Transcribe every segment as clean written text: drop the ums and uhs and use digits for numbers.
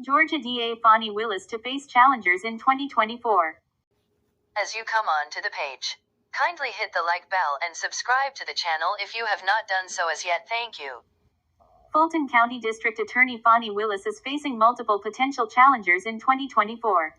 Georgia DA Fani Willis to face challengers in 2024. As you come on to the page, kindly hit the like bell and subscribe to the channel if you have not done so as yet. Thank you. Fulton County District Attorney Fani Willis is facing multiple potential challengers in 2024.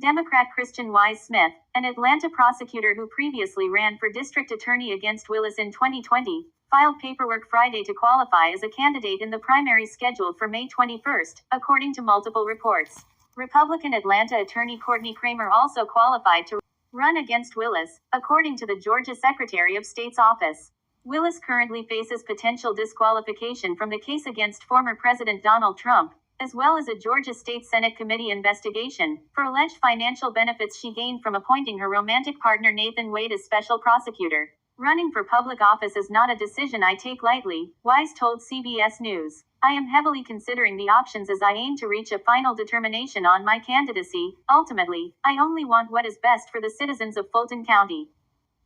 Democrat Christian Wise Smith, an Atlanta prosecutor who previously ran for district attorney against Willis in 2020, filed paperwork Friday to qualify as a candidate in the primary scheduled for May 21st, according to multiple reports. Republican Atlanta attorney Courtney Kramer also qualified to run against Willis, according to the Georgia Secretary of State's office. Willis currently faces potential disqualification from the case against former President Donald Trump, as well as a Georgia State Senate committee investigation for alleged financial benefits she gained from appointing her romantic partner Nathan Wade as special prosecutor. Running for public office is not a decision I take lightly, Wise told CBS News. I am heavily considering the options as I aim to reach a final determination on my candidacy. Ultimately, I only want what is best for the citizens of Fulton County.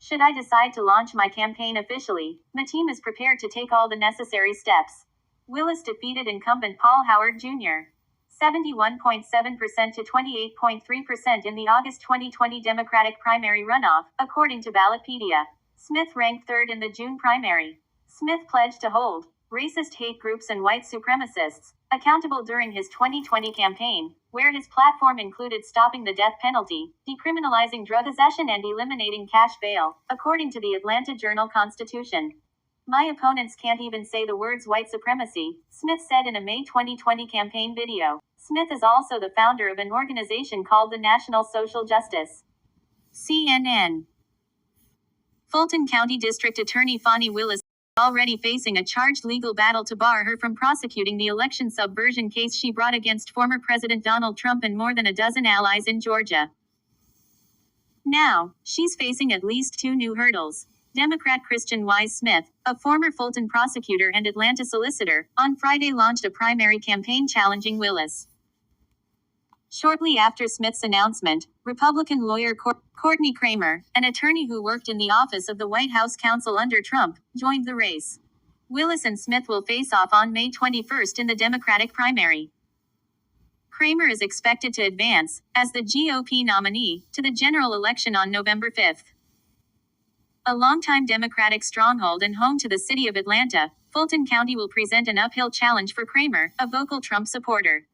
Should I decide to launch my campaign officially, my team is prepared to take all the necessary steps. Willis defeated incumbent Paul Howard Jr. 71.7% to 28.3% in the August 2020 Democratic primary runoff, according to Ballotpedia. Smith ranked third in the June primary. Smith pledged to hold racist hate groups and white supremacists accountable during his 2020 campaign, where his platform included stopping the death penalty, decriminalizing drug possession, and eliminating cash bail, according to the Atlanta Journal-Constitution. My opponents can't even say the words white supremacy, Smith said in a May 2020 campaign video. Smith is also the founder of an organization called the National Social Justice. CNN. Fulton County District Attorney Fani Willis is already facing a charged legal battle to bar her from prosecuting the election subversion case she brought against former President Donald Trump and more than a dozen allies in Georgia. Now, she's facing at least two new hurdles. Democrat Christian Wise Smith, a former Fulton prosecutor and Atlanta solicitor, on Friday launched a primary campaign challenging Willis. Shortly after Smith's announcement, Republican lawyer Courtney Kramer, an attorney who worked in the office of the White House counsel under Trump, joined the race. Willis and Smith will face off on May 21st in the Democratic primary. Kramer is expected to advance, as the GOP nominee, to the general election on November 5th. A longtime Democratic stronghold and home to the city of Atlanta, Fulton County will present an uphill challenge for Kramer, a vocal Trump supporter.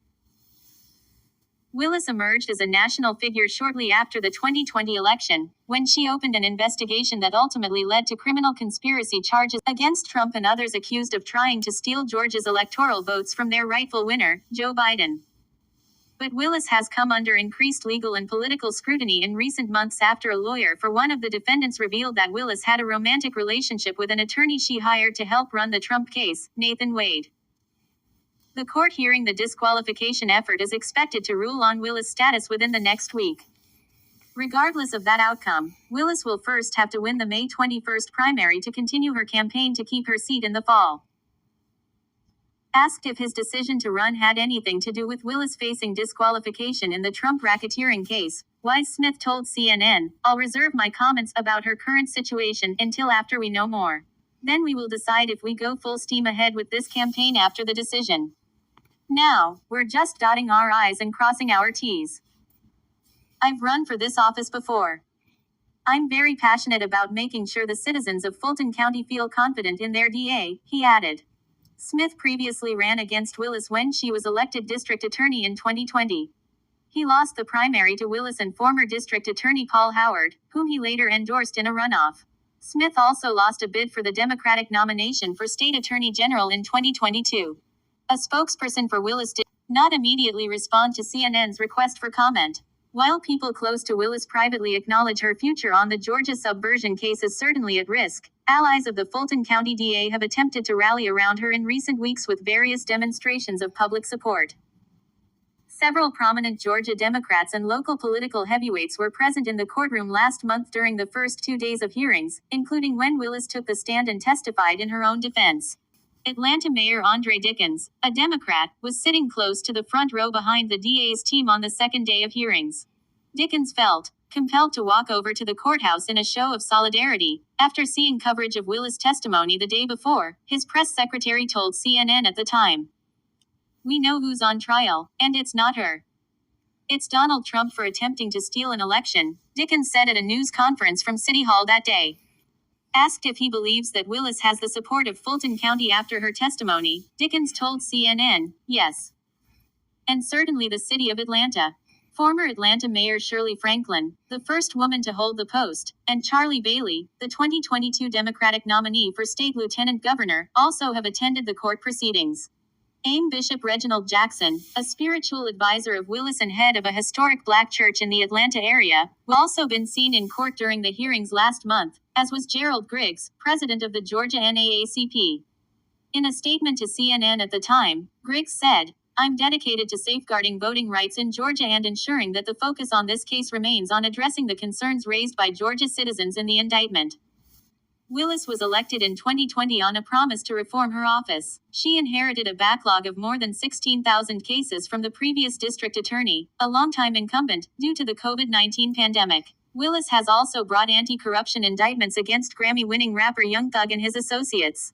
Willis emerged as a national figure shortly after the 2020 election, when she opened an investigation that ultimately led to criminal conspiracy charges against Trump and others accused of trying to steal Georgia's electoral votes from their rightful winner, Joe Biden. But Willis has come under increased legal and political scrutiny in recent months after a lawyer for one of the defendants revealed that Willis had a romantic relationship with an attorney she hired to help run the Trump case, Nathan Wade. The court hearing the disqualification effort is expected to rule on Willis' status within the next week. Regardless of that outcome, Willis will first have to win the May 21st primary to continue her campaign to keep her seat in the fall. Asked if his decision to run had anything to do with Willis facing disqualification in the Trump racketeering case, Wise Smith told CNN, "I'll reserve my comments about her current situation until after we know more. Then we will decide if we go full steam ahead with this campaign after the decision. Now, we're just dotting our I's and crossing our T's. I've run for this office before. I'm very passionate about making sure the citizens of Fulton County feel confident in their DA," he added. Smith previously ran against Willis when she was elected district attorney in 2020. He lost the primary to Willis and former district attorney Paul Howard, whom he later endorsed in a runoff. Smith also lost a bid for the Democratic nomination for state attorney general in 2022. A spokesperson for Willis did not immediately respond to CNN's request for comment. While people close to Willis privately acknowledge her future on the Georgia subversion case is certainly at risk, allies of the Fulton County DA have attempted to rally around her in recent weeks with various demonstrations of public support. Several prominent Georgia Democrats and local political heavyweights were present in the courtroom last month during the first 2 days of hearings, including when Willis took the stand and testified in her own defense. Atlanta Mayor Andre Dickens, a Democrat, was sitting close to the front row behind the DA's team on the second day of hearings. Dickens felt compelled to walk over to the courthouse in a show of solidarity, after seeing coverage of Willis' testimony the day before, his press secretary told CNN at the time. We know who's on trial, and it's not her. It's Donald Trump for attempting to steal an election, Dickens said at a news conference from City Hall that day. Asked if he believes that Willis has the support of Fulton County after her testimony, Dickens told CNN, yes. And certainly the city of Atlanta. Former Atlanta Mayor Shirley Franklin, the first woman to hold the post, and Charlie Bailey, the 2022 Democratic nominee for state lieutenant governor, also have attended the court proceedings. AIM Bishop Reginald Jackson, a spiritual advisor of Willis and head of a historic black church in the Atlanta area, has also been seen in court during the hearings last month, as was Gerald Griggs, president of the Georgia NAACP. In a statement to CNN at the time, Griggs said, "I'm dedicated to safeguarding voting rights in Georgia and ensuring that the focus on this case remains on addressing the concerns raised by Georgia citizens in the indictment." Willis was elected in 2020 on a promise to reform her office. She inherited a backlog of more than 16,000 cases from the previous district attorney, a longtime incumbent, due to the COVID-19 pandemic. Willis has also brought anti-corruption indictments against Grammy-winning rapper Young Thug and his associates.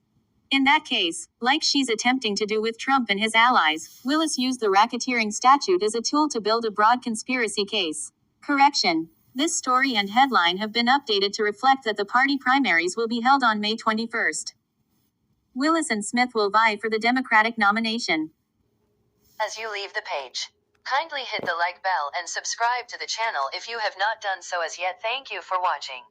In that case, like she's attempting to do with Trump and his allies, Willis used the racketeering statute as a tool to build a broad conspiracy case. Correction. This story and headline have been updated to reflect that the party primaries will be held on May 21st. Willis and Smith will vie for the Democratic nomination. As you leave the page, kindly hit the like bell and subscribe to the channel if you have not done so as yet. Thank you for watching.